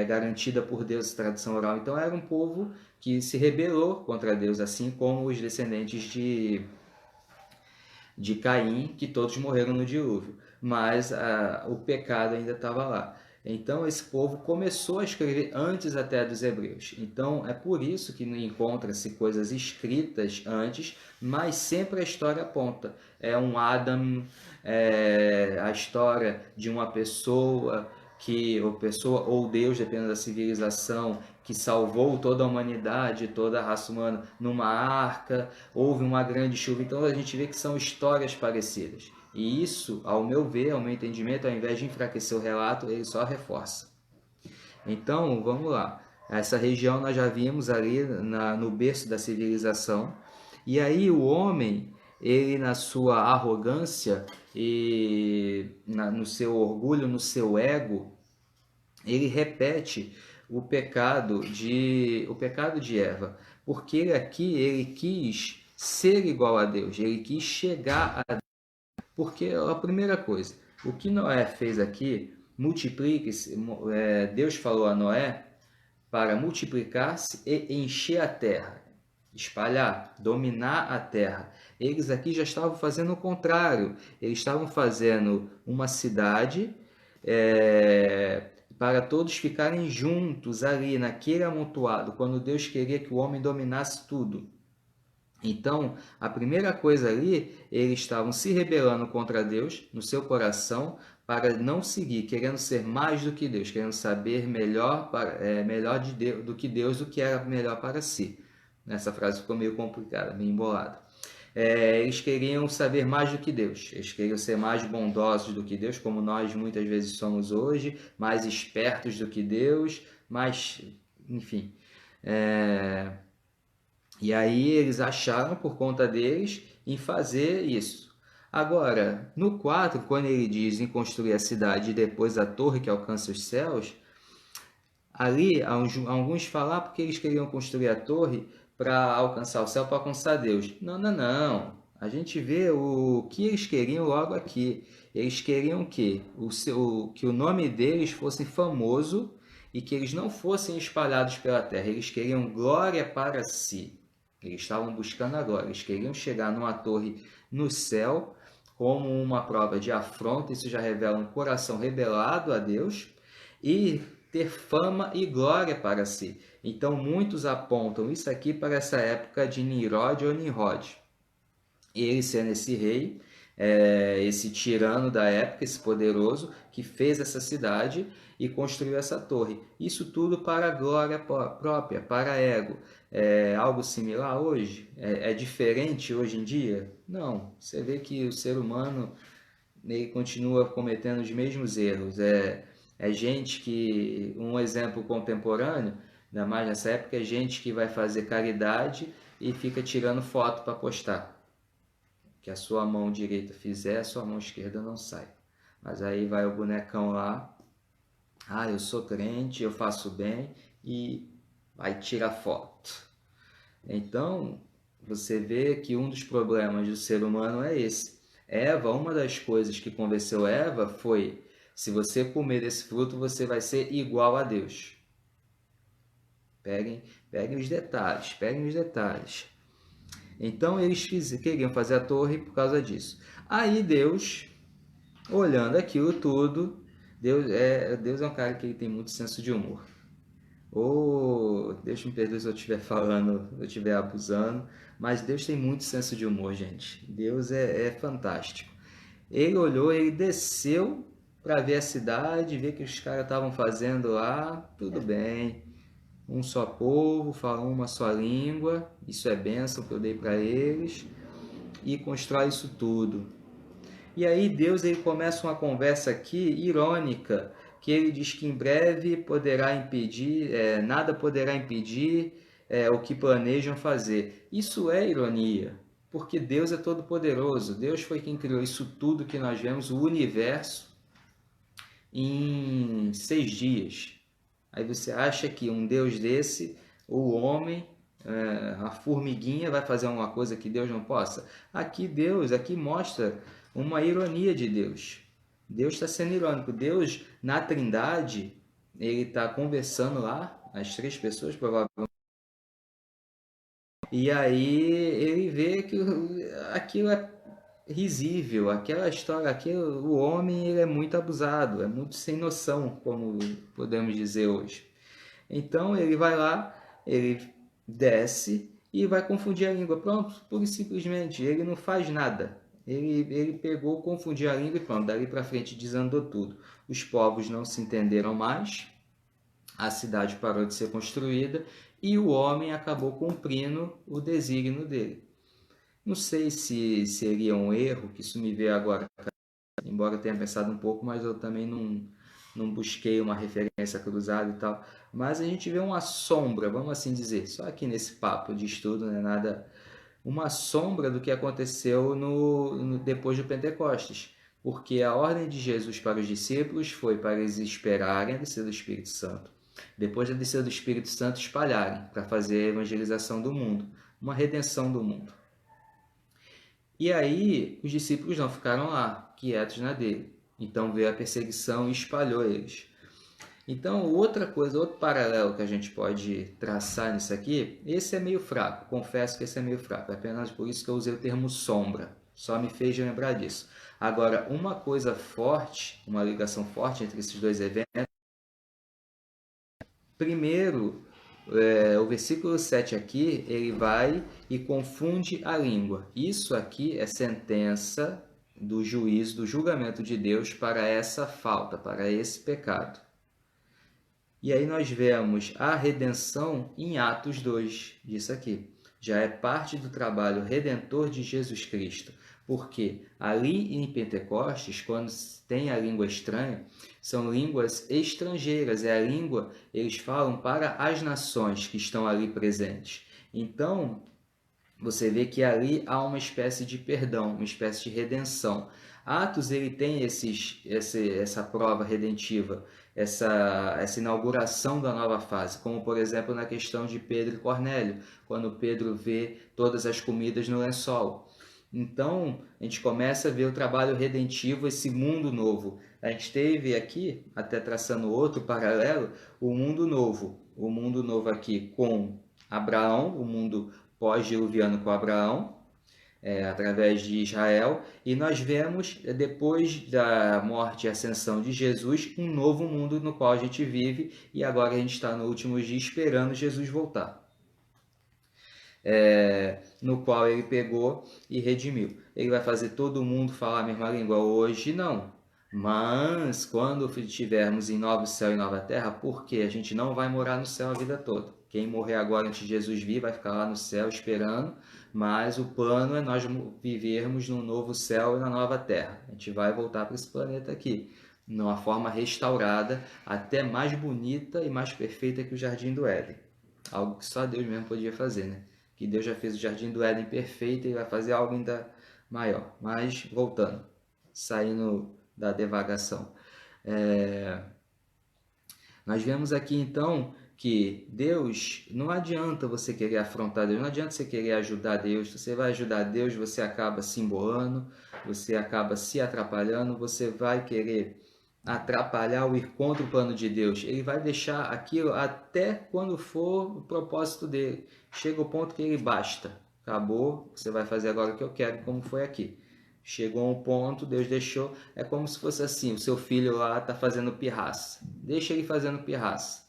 garantida por Deus, essa tradição oral. Então, era um povo que se rebelou contra Deus, assim como os descendentes de Caim, que todos morreram no dilúvio. Mas o pecado ainda estava lá. Então, esse povo começou a escrever antes até dos hebreus. Então, é por isso que encontra-se coisas escritas antes, mas sempre a história aponta. É um Adam, a história de uma pessoa ou Deus, dependendo da civilização, que salvou toda a humanidade, toda a raça humana numa arca, houve uma grande chuva. Então, a gente vê que são histórias parecidas. E isso, ao meu ver, ao meu entendimento, ao invés de enfraquecer o relato, ele só reforça. Então, vamos lá. Essa região nós já vimos ali no berço da civilização. E aí o homem, ele na sua arrogância e no seu orgulho, no seu ego, ele repete o pecado de Eva. Porque ele quis ser igual a Deus, ele quis chegar a porque a primeira coisa, o que Noé fez aqui, multiplique-se, Deus falou a Noé para multiplicar-se e encher a terra, espalhar, dominar a terra. Eles aqui já estavam fazendo o contrário, eles estavam fazendo uma cidade para todos ficarem juntos ali, naquele amontoado, quando Deus queria que o homem dominasse tudo. Então, a primeira coisa ali, eles estavam se rebelando contra Deus no seu coração para não seguir, querendo ser mais do que Deus, querendo saber melhor de Deus, do que Deus, o que era melhor para si. Essa frase ficou meio complicada, meio embolada. Eles queriam saber mais do que Deus, eles queriam ser mais bondosos do que Deus, como nós muitas vezes somos hoje, mais espertos do que Deus, mais, enfim... E aí eles acharam por conta deles em fazer isso. Agora, no 4, quando ele diz em construir a cidade e depois a torre que alcança os céus, ali alguns falam porque eles queriam construir a torre para alcançar o céu, para alcançar Deus. Não, não, não. A gente vê o que eles queriam logo aqui. Eles queriam que o nome deles fosse famoso e que eles não fossem espalhados pela terra. Eles queriam glória para si. Eles estavam buscando a glória, eles queriam chegar numa torre no céu como uma prova de afronta, isso já revela um coração rebelado a Deus, e ter fama e glória para si. Então muitos apontam isso aqui para essa época de Nimrod ou Nimrod. Ele sendo esse rei, esse tirano da época, esse poderoso, que fez essa cidade e construiu essa torre. Isso tudo para a glória própria, para ego. É algo similar hoje? É diferente hoje em dia? Não. Você vê que o ser humano ele continua cometendo os mesmos erros. É gente que, um exemplo contemporâneo, ainda mais nessa época, é gente que vai fazer caridade e fica tirando foto para postar. Que a sua mão direita fizer, a sua mão esquerda não sai. Mas aí vai o bonecão lá, eu sou crente, eu faço bem, e vai tirar foto. Então, você vê que um dos problemas do ser humano é esse. Eva, uma das coisas que convenceu Eva foi, se você comer desse fruto, você vai ser igual a Deus. Peguem os detalhes. Então eles queriam fazer a torre por causa disso. Aí Deus, olhando aquilo tudo, Deus é um cara que ele tem muito senso de humor. Deus me perdoe se eu estiver falando, se eu estiver abusando, mas Deus tem muito senso de humor, gente. Deus é fantástico. Ele olhou, ele desceu para ver a cidade, ver que os caras estavam fazendo lá, tudo bem. Um só povo, falam uma só língua, isso é bênção que eu dei para eles, e constrói isso tudo. E aí Deus ele começa uma conversa aqui irônica, que ele diz que em breve poderá impedir, nada poderá impedir o que planejam fazer. Isso é ironia, porque Deus é todo-poderoso. Deus foi quem criou isso tudo que nós vemos, o universo, em 6 dias. Aí você acha que um Deus desse, o homem, a formiguinha, vai fazer uma coisa que Deus não possa? Aqui mostra uma ironia de Deus. Deus está sendo irônico. Deus, na Trindade, ele está conversando lá, as 3 pessoas, provavelmente, e aí ele vê que aquilo é risível, aquela história, o homem ele é muito abusado, é muito sem noção, como podemos dizer hoje. Então ele vai lá, ele desce e vai confundir a língua. Pronto, pura e simplesmente, ele não faz nada. Ele pegou, confundiu a língua e pronto, dali para frente desandou tudo. Os povos não se entenderam mais, a cidade parou de ser construída e o homem acabou cumprindo o desígnio dele. Não sei se seria um erro, que isso me veio agora, embora eu tenha pensado um pouco, mas eu também não busquei uma referência cruzada e tal. Mas a gente vê uma sombra, vamos assim dizer, só aqui nesse papo de estudo, não é nada, uma sombra do que aconteceu depois do Pentecostes. Porque a ordem de Jesus para os discípulos foi para eles esperarem a descida do Espírito Santo. Depois da descida do Espírito Santo, espalharem para fazer a evangelização do mundo, uma redenção do mundo. E aí os discípulos não ficaram lá, quietos na dele. Então veio a perseguição e espalhou eles. Então, outra coisa, outro paralelo que a gente pode traçar nisso aqui, esse é meio fraco, confesso que esse é meio fraco, é apenas por isso que eu usei o termo sombra, só me fez lembrar disso. Agora, uma coisa forte, uma ligação forte entre esses dois eventos, primeiro, o versículo 7 aqui, ele vai e confunde a língua. Isso aqui é sentença do juízo, do julgamento de Deus para essa falta, para esse pecado. E aí nós vemos a redenção em Atos 2, disso aqui. Já é parte do trabalho redentor de Jesus Cristo. Porque ali em Pentecostes, quando tem a língua estranha, são línguas estrangeiras. É a língua, eles falam para as nações que estão ali presentes. Então, você vê que ali há uma espécie de perdão, uma espécie de redenção. Atos ele tem essa prova redentiva, essa inauguração da nova fase, como por exemplo na questão de Pedro e Cornélio, quando Pedro vê todas as comidas no lençol. Então, a gente começa a ver o trabalho redentivo, esse mundo novo. A gente teve aqui, até traçando outro paralelo, o mundo novo. O mundo novo aqui com Abraão, o mundo pós-diluviano com Abraão, através de Israel, e nós vemos, depois da morte e ascensão de Jesus, um novo mundo no qual a gente vive, e agora a gente está no último dia esperando Jesus voltar. No qual ele pegou e redimiu. Ele vai fazer todo mundo falar a mesma língua? Hoje não. Mas quando estivermos em novo céu e nova terra, porque a gente não vai morar no céu a vida toda. Quem morrer agora antes de Jesus vir vai ficar lá no céu esperando, mas o plano é nós vivermos no novo céu e na nova terra. A gente vai voltar para esse planeta aqui, numa forma restaurada, até mais bonita e mais perfeita que o Jardim do Éden. Algo que só Deus mesmo podia fazer, né? Que Deus já fez o Jardim do Éden perfeito e vai fazer algo ainda maior. Mas, voltando, saindo da devagação. Nós vemos aqui, então, que Deus, não adianta você querer afrontar Deus, não adianta você querer ajudar Deus, você vai ajudar Deus, você acaba se embolando, você acaba se atrapalhando, você vai querer atrapalhar ou ir contra o plano de Deus. Ele vai deixar aquilo até quando for o propósito dele. Chega o ponto que ele basta. Acabou, você vai fazer agora o que eu quero, como foi aqui. Chegou um ponto, Deus deixou, é como se fosse assim, o seu filho lá está fazendo pirraça. Deixa ele fazendo pirraça.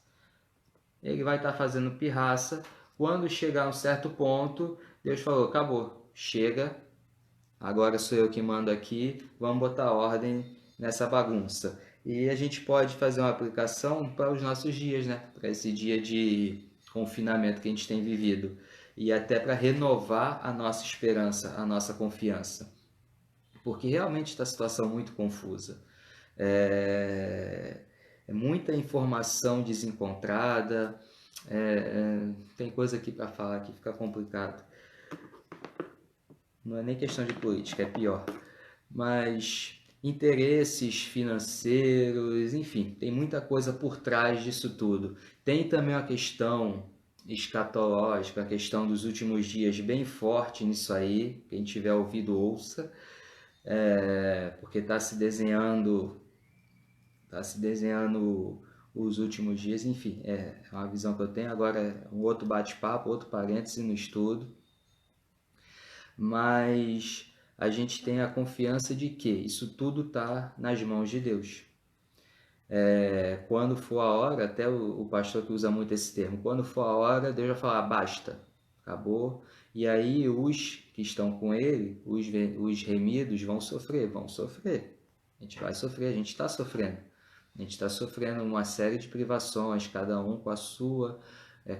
Ele vai estar fazendo pirraça. Quando chegar a um certo ponto, Deus falou, acabou, chega, agora sou eu que mando aqui, vamos botar ordem nessa bagunça. E a gente pode fazer uma aplicação para os nossos dias, né? Para esse dia de confinamento que a gente tem vivido. E até para renovar a nossa esperança, a nossa confiança. porque realmente está a situação muito confusa. É, é muita informação desencontrada, tem coisa aqui para falar que fica complicado. Não é nem questão de política, é pior. Mas interesses financeiros, enfim, tem muita coisa por trás disso tudo. Tem também a questão escatológica, a questão dos últimos dias bem forte nisso aí. Quem tiver ouvido, ouça, porque está se desenhando os últimos dias, enfim, é uma visão que eu tenho. Agora é um outro bate-papo, outro parêntese no estudo, mas a gente tem a confiança de que isso tudo está nas mãos de Deus. Quando for a hora, até o pastor que usa muito esse termo, quando for a hora, Deus vai falar, basta, acabou. E aí os que estão com ele, os remidos, vão sofrer. A gente vai sofrer, a gente está sofrendo. A gente está sofrendo uma série de privações, cada um com a sua,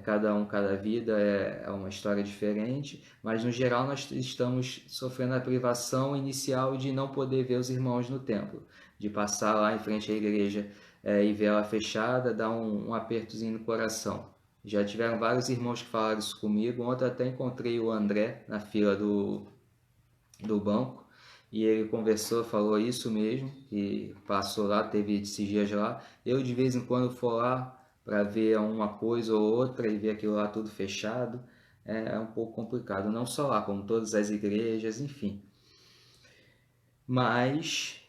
cada um, cada vida é uma história diferente, mas no geral nós estamos sofrendo a privação inicial de não poder ver os irmãos no templo, de passar lá em frente à igreja e ver ela fechada, dá um apertozinho no coração. Já tiveram vários irmãos que falaram isso comigo. Ontem até encontrei o André na fila do banco e ele conversou, falou isso mesmo, que passou lá, teve esses dias lá. Eu de vez em quando for lá para ver uma coisa ou outra e ver aquilo lá tudo fechado, é um pouco complicado, não só lá, como todas as igrejas, enfim. Mas,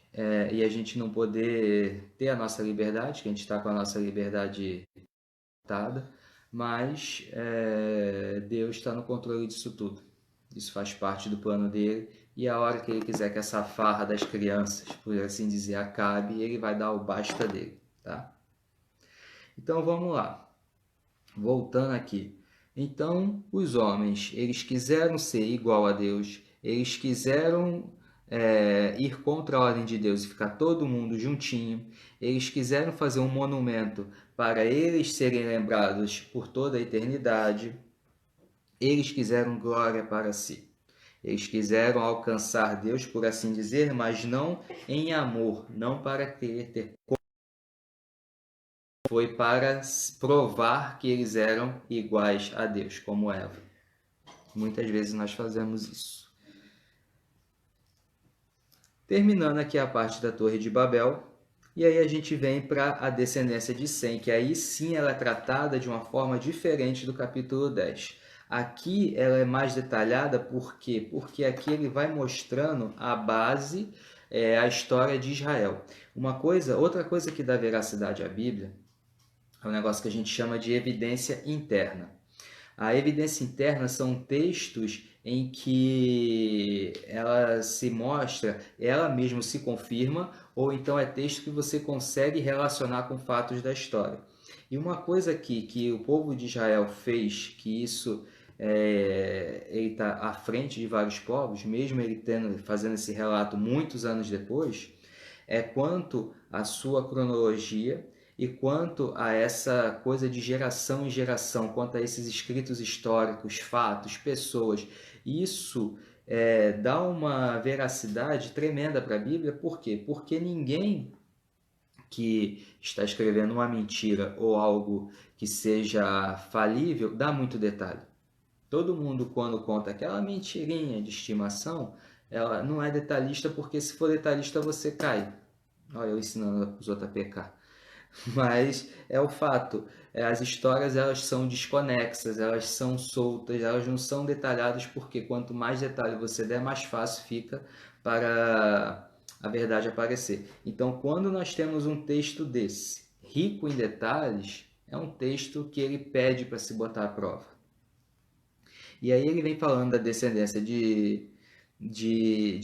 e a gente não poder ter a nossa liberdade, que a gente está com a nossa liberdade limitada, mas Deus está no controle disso tudo. Isso faz parte do plano dele, e a hora que ele quiser que essa farra das crianças, por assim dizer, acabe, ele vai dar o basta dele, tá? Então vamos lá, voltando aqui. Então os homens, eles quiseram ser igual a Deus, eles quiseram ir contra a ordem de Deus e ficar todo mundo juntinho, eles quiseram fazer um monumento para eles serem lembrados por toda a eternidade, eles quiseram glória para si. Eles quiseram alcançar Deus, por assim dizer, mas não em amor, não para querer ter. Foi para provar que eles eram iguais a Deus, como Eva. Muitas vezes nós fazemos isso. Terminando aqui a parte da Torre de Babel, e aí a gente vem para a descendência de Sem, que aí sim ela é tratada de uma forma diferente do capítulo 10. Aqui ela é mais detalhada, por quê? Porque aqui ele vai mostrando a base, a história de Israel. Outra coisa que dá veracidade à Bíblia é um negócio que a gente chama de evidência interna. A evidência interna são textos em que ela se mostra, ela mesma se confirma, ou então é texto que você consegue relacionar com fatos da história. E uma coisa aqui que o povo de Israel fez, que isso ele está à frente de vários povos, mesmo ele fazendo esse relato muitos anos depois, é quanto à sua cronologia e quanto a essa coisa de geração em geração, quanto a esses escritos históricos, fatos, pessoas. Isso dá uma veracidade tremenda para a Bíblia. Por quê? Porque ninguém que está escrevendo uma mentira ou algo que seja falível dá muito detalhe. Todo mundo, quando conta aquela mentirinha de estimação, ela não é detalhista, porque se for detalhista você cai. Olha, eu ensinando os outros a pecar. Mas é o fato, as histórias elas são desconexas, elas são soltas, elas não são detalhadas, porque quanto mais detalhe você der, mais fácil fica para a verdade aparecer. Então, quando nós temos um texto desse, rico em detalhes, é um texto que ele pede para se botar à prova. E aí ele vem falando da descendência de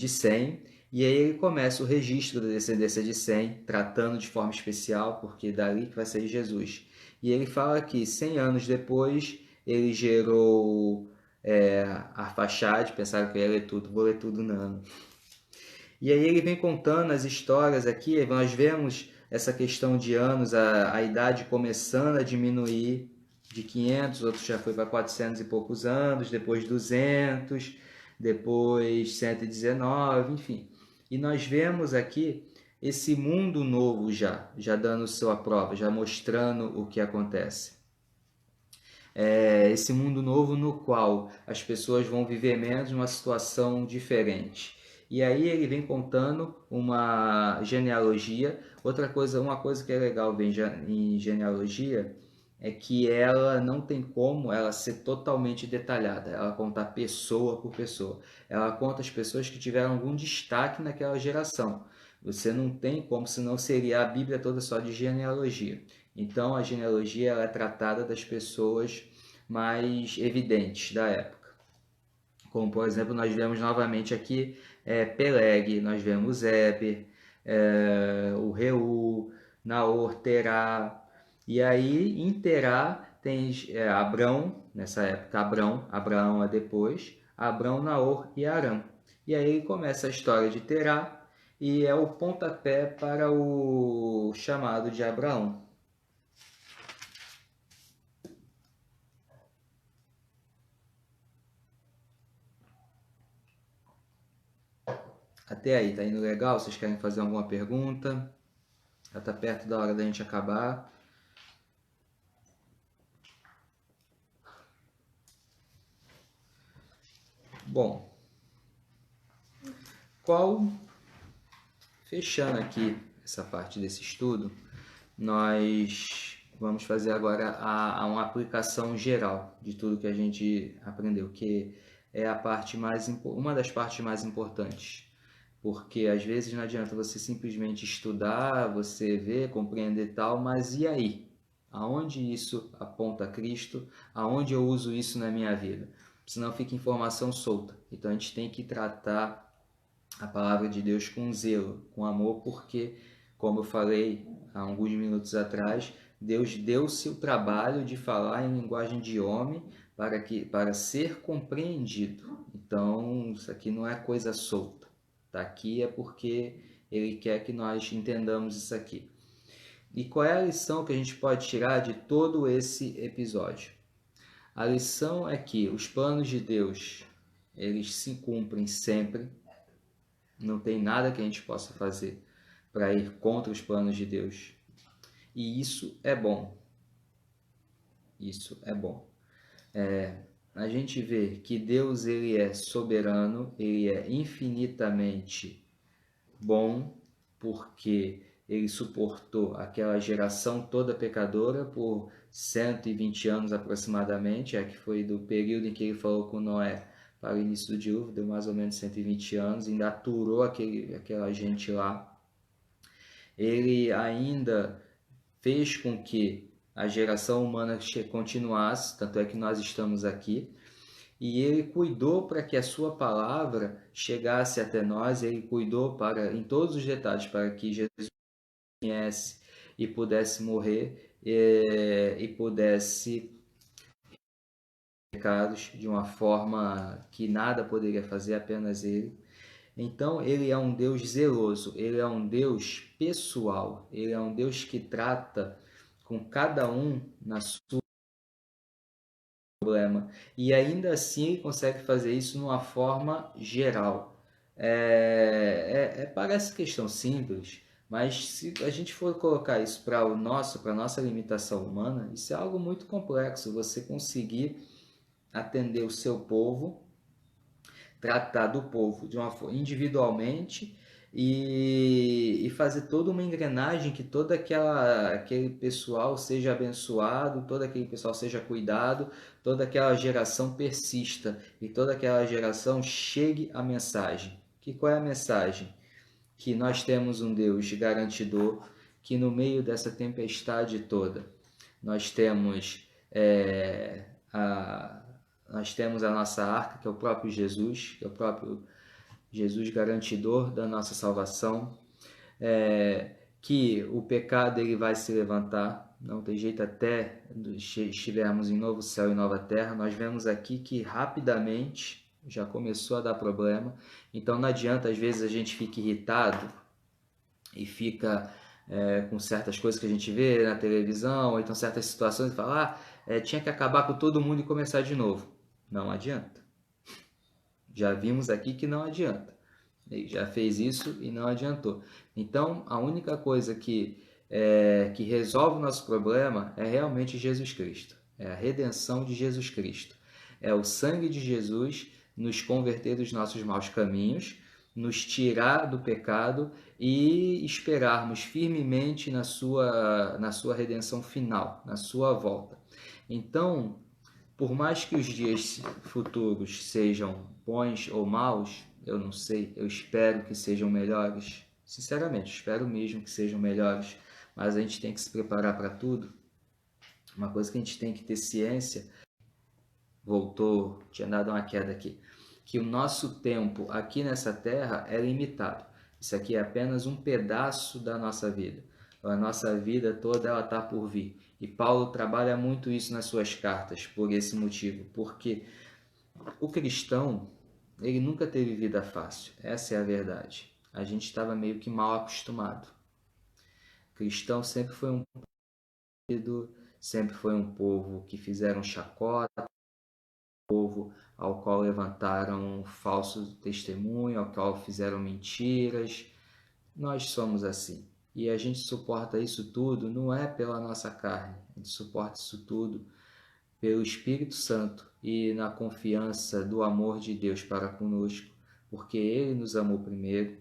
Sem, e aí ele começa o registro da descendência de Sem, tratando de forma especial, porque dali que vai sair Jesus. E ele fala que 100 anos depois ele gerou Arfaxade, pensaram que eu ia ler tudo, vou ler tudo não. E aí ele vem contando as histórias aqui, nós vemos essa questão de anos, a idade começando a diminuir, de 500, outros já foi para 400 e poucos anos, depois 200, depois 119, enfim. E nós vemos aqui esse mundo novo já dando sua prova, já mostrando o que acontece. Esse mundo novo no qual as pessoas vão viver menos uma situação diferente. E aí ele vem contando uma genealogia. Uma coisa que é legal ver em genealogia é que ela não tem como ela ser totalmente detalhada. Ela conta pessoa por pessoa. Ela conta as pessoas que tiveram algum destaque naquela geração. Você não tem como, senão seria a Bíblia toda só de genealogia. Então a genealogia ela é tratada das pessoas mais evidentes da época. Como por exemplo, nós vemos novamente aqui Peleg, nós vemos Eber, o Reu, Naor, Terá. E aí em Terá tem Abrão, nessa época Abraão é depois, Abrão, Naor e Arã. E aí começa a história de Terá e é o pontapé para o chamado de Abraão. Até aí, tá indo legal? Vocês querem fazer alguma pergunta? Já tá perto da hora da gente acabar. Bom, fechando aqui essa parte desse estudo, nós vamos fazer agora uma aplicação geral de tudo que a gente aprendeu, que é uma das partes mais importantes. Porque às vezes não adianta você simplesmente estudar, você ver, compreender tal, mas e aí? Aonde isso aponta a Cristo? Aonde eu uso isso na minha vida? Senão fica informação solta. Então a gente tem que tratar a palavra de Deus com zelo, com amor, porque, como eu falei há alguns minutos atrás, Deus deu-se o trabalho de falar em linguagem de homem para ser compreendido. Então, isso aqui não é coisa solta. Tá aqui é porque Ele quer que nós entendamos isso aqui. E qual é a lição que a gente pode tirar de todo esse episódio? A lição é que os planos de Deus, eles se cumprem sempre. Não tem nada que a gente possa fazer para ir contra os planos de Deus. E isso é bom. Isso é bom. A gente vê que Deus ele é soberano, ele é infinitamente bom, porque ele suportou aquela geração toda pecadora por 120 anos aproximadamente, que foi do período em que ele falou com Noé para o início do dilúvio, deu mais ou menos 120 anos, ainda aturou aquela gente lá. Ele ainda fez com que a geração humana continuasse, tanto é que nós estamos aqui, e ele cuidou para que a sua palavra chegasse até nós, ele cuidou em todos os detalhes para que Jesus conhece e pudesse morrer e pudesse pecados de uma forma que nada poderia fazer, apenas ele. Então ele é um Deus zeloso, ele é um Deus pessoal, ele é um Deus que trata com cada um na sua problema. E ainda assim ele consegue fazer isso de uma forma geral. Parece questão simples, mas se a gente for colocar isso para a nossa limitação humana, isso é algo muito complexo. Você conseguir atender o seu povo, tratar do povo de uma forma individualmente e fazer toda uma engrenagem que todo aquele pessoal seja abençoado, todo aquele pessoal seja cuidado, toda aquela geração persista e toda aquela geração chegue a mensagem. Qual é a mensagem? Que nós temos um Deus garantidor, que no meio dessa tempestade toda nós temos nós temos a nossa arca, que é o próprio Jesus, que é o próprio Jesus garantidor da nossa salvação, que o pecado ele vai se levantar, não tem jeito até estivermos em novo céu e nova terra. Nós vemos aqui que rapidamente já começou a dar problema, então não adianta às vezes a gente fica irritado e fica com certas coisas que a gente vê na televisão, ou então certas situações e fala, tinha que acabar com todo mundo e começar de novo. Não adianta. Já vimos aqui que não adianta. Ele já fez isso e não adiantou. Então, a única coisa que resolve o nosso problema é realmente Jesus Cristo. É a redenção de Jesus Cristo. É o sangue de Jesus nos converter dos nossos maus caminhos, nos tirar do pecado e esperarmos firmemente na sua redenção final, na sua volta. Então, por mais que os dias futuros sejam bons ou maus, eu não sei, eu espero que sejam melhores. Sinceramente, espero mesmo que sejam melhores, mas a gente tem que se preparar para tudo. Uma coisa que a gente tem que ter ciência, voltou, tinha dado uma queda aqui, que o nosso tempo aqui nessa terra é limitado. Isso aqui é apenas um pedaço da nossa vida. A nossa vida toda ela está por vir. E Paulo trabalha muito isso nas suas cartas, por esse motivo, porque o cristão, ele nunca teve vida fácil, essa é a verdade. A gente estava meio que mal acostumado. O cristão sempre foi um povo, sempre foi um povo que fizeram chacota, povo ao qual levantaram falso testemunho, ao qual fizeram mentiras. Nós somos assim. E a gente suporta isso tudo não é pela nossa carne, a gente suporta isso tudo pelo Espírito Santo e na confiança do amor de Deus para conosco, porque Ele nos amou primeiro,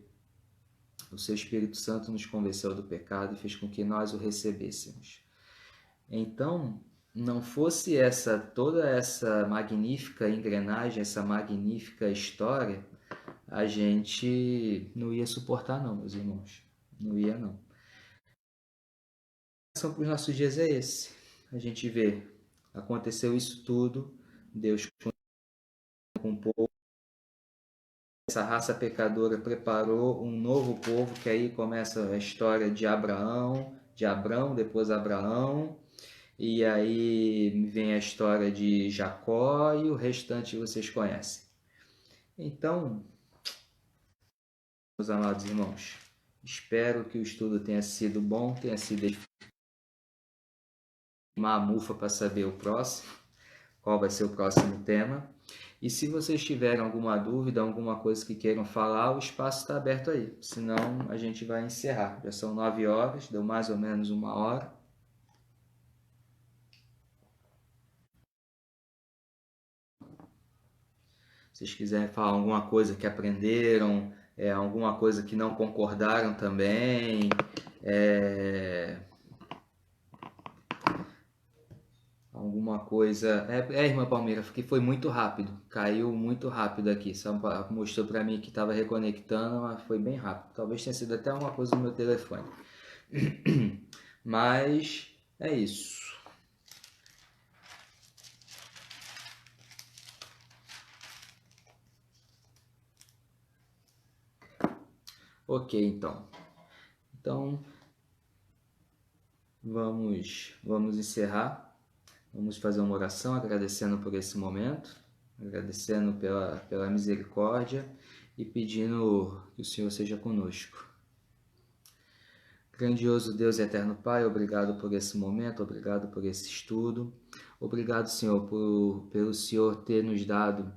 o seu Espírito Santo nos convenceu do pecado e fez com que nós o recebêssemos. Então, não fosse toda essa magnífica engrenagem, essa magnífica história, a gente não ia suportar não, meus irmãos. Não ia não. A lição para os nossos dias é esse. A gente vê, aconteceu isso tudo, Deus com o povo, essa raça pecadora preparou um novo povo, que aí começa a história de Abrão, depois Abraão, e aí vem a história de Jacó e o restante vocês conhecem. Então, meus amados irmãos, espero que o estudo tenha sido bom, tenha sido uma mufa para saber o próximo, qual vai ser o próximo tema. E se vocês tiverem alguma dúvida, alguma coisa que queiram falar, o espaço está aberto aí. Senão a gente vai encerrar. Já são 9 horas, deu mais ou menos 1 hora. Se vocês quiserem falar alguma coisa que aprenderam, alguma coisa que não concordaram também, alguma coisa. Irmã Palmeira, que foi muito rápido, caiu muito rápido aqui. Só mostrou para mim que estava reconectando, mas foi bem rápido. Talvez tenha sido até uma coisa no meu telefone. Mas é isso. Ok, então. Então vamos encerrar. Vamos fazer uma oração agradecendo por esse momento, agradecendo pela misericórdia e pedindo que o Senhor seja conosco. Grandioso Deus e eterno Pai, obrigado por esse momento, obrigado por esse estudo. Obrigado, Senhor, pelo Senhor ter nos dado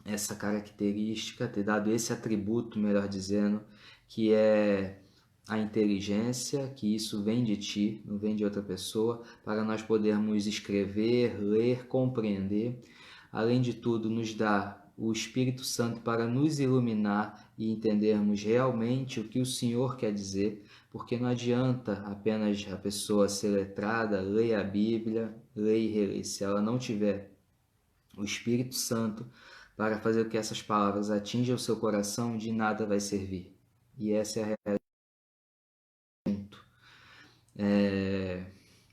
essa característica, ter dado esse atributo, melhor dizendo, que é a inteligência, que isso vem de ti, não vem de outra pessoa, para nós podermos escrever, ler, compreender. Além de tudo, nos dá o Espírito Santo para nos iluminar e entendermos realmente o que o Senhor quer dizer, porque não adianta apenas a pessoa ser letrada, ler a Bíblia, ler e reler, se ela não tiver o Espírito Santo para fazer com que essas palavras atinjam o seu coração, de nada vai servir. E essa é a realidade.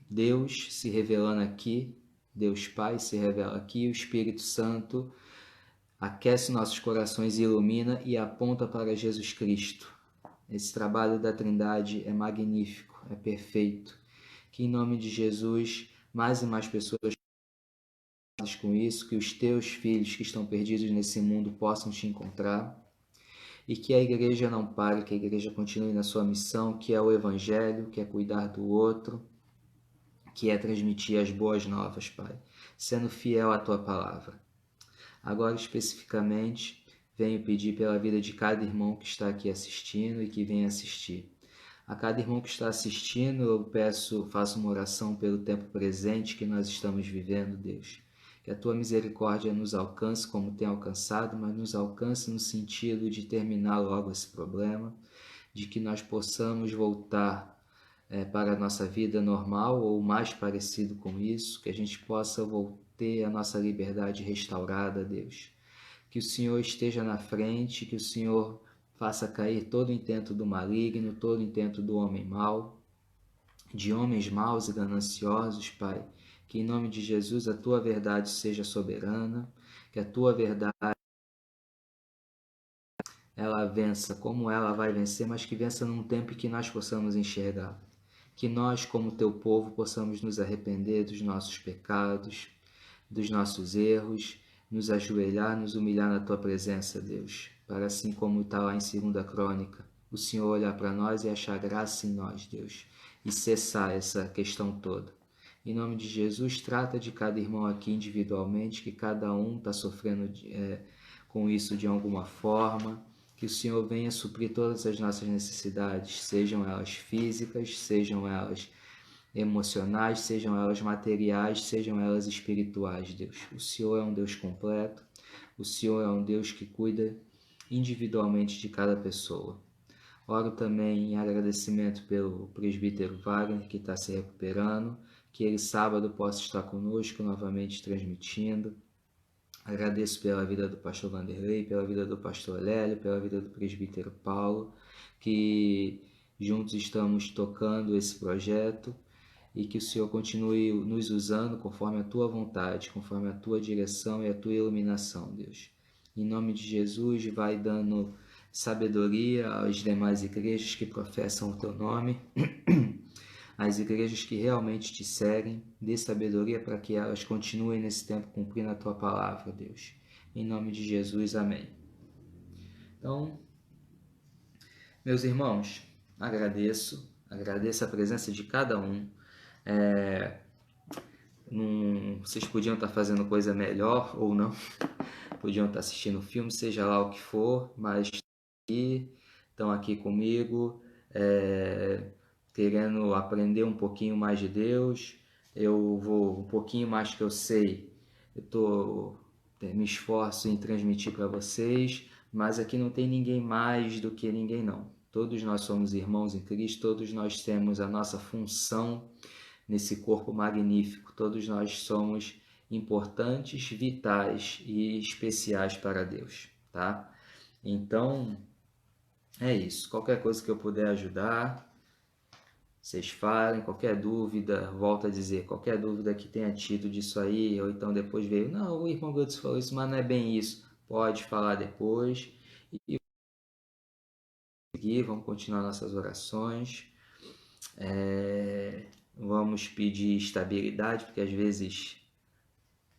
Deus se revelando aqui, Deus Pai se revela aqui, o Espírito Santo aquece nossos corações, ilumina e aponta para Jesus Cristo. Esse trabalho da Trindade é magnífico, é perfeito. Que em nome de Jesus, mais e mais pessoas com isso, que os teus filhos que estão perdidos nesse mundo possam te encontrar e que a igreja não pare, que a igreja continue na sua missão, que é o evangelho, que é cuidar do outro, que é transmitir as boas novas, Pai, sendo fiel à tua palavra. Agora, especificamente, Venho pedir pela vida de cada irmão que está aqui assistindo e que vem assistir. A cada irmão que está assistindo, eu faço uma oração pelo tempo presente que nós estamos vivendo, Deus. Que a tua misericórdia nos alcance como tem alcançado, mas nos alcance no sentido de terminar logo esse problema, de que nós possamos voltar para a nossa vida normal ou mais parecido com isso, que a gente possa ter a nossa liberdade restaurada, Deus. Que o Senhor esteja na frente, que o Senhor faça cair todo o intento do maligno, todo o intento do homem mau, de homens maus e gananciosos, Pai. Que em nome de Jesus a tua verdade seja soberana, que a tua verdade ela vença como ela vai vencer, mas que vença num tempo que nós possamos enxergar. Que nós, como teu povo, possamos nos arrepender dos nossos pecados, dos nossos erros, nos ajoelhar, nos humilhar na tua presença, Deus, para assim como está lá em 2 Crônica, o Senhor olhar para nós e achar graça em nós, Deus, e cessar essa questão toda. Em nome de Jesus, trata de cada irmão aqui individualmente, que cada um está sofrendo com isso de alguma forma, que o Senhor venha suprir todas as nossas necessidades, sejam elas físicas, sejam elas emocionais, sejam elas materiais, sejam elas espirituais, Deus. O Senhor é um Deus completo, o Senhor é um Deus que cuida individualmente de cada pessoa. Oro também em agradecimento pelo presbítero Wagner, que está se recuperando, que ele sábado possa estar conosco novamente transmitindo. Agradeço pela vida do pastor Vanderlei, pela vida do pastor Lélio, pela vida do presbítero Paulo, que juntos estamos tocando esse projeto e que o Senhor continue nos usando conforme a tua vontade, conforme a tua direção e a tua iluminação, Deus. Em nome de Jesus, vai dando sabedoria às demais igrejas que professam o teu nome, às igrejas que realmente te seguem, dê sabedoria para que elas continuem nesse tempo cumprindo a tua palavra, Deus. Em nome de Jesus, amém. Então, meus irmãos, agradeço a presença de cada um. Vocês podiam estar fazendo coisa melhor ou não, podiam estar assistindo filme, seja lá o que for, mas estão aqui comigo, querendo aprender um pouquinho mais de Deus. Eu vou, um pouquinho mais que eu sei, me esforço em transmitir para vocês, mas aqui não tem ninguém mais do que ninguém não. Todos nós somos irmãos em Cristo, todos nós temos a nossa função nesse corpo magnífico. Todos nós somos importantes, vitais e especiais para Deus, tá? Então, é isso. Qualquer coisa que eu puder ajudar, vocês falem. Qualquer dúvida, volto a dizer, qualquer dúvida que tenha tido disso aí, ou então depois veio, não, o irmão Gutz falou isso, mas não é bem isso. Pode falar depois. E vamos continuar nossas orações. Vamos pedir estabilidade, porque às vezes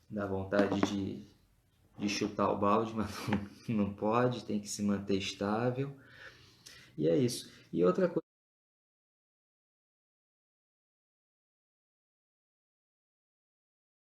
dá vontade de chutar o balde, mas não pode, tem que se manter estável. E é isso. E outra coisa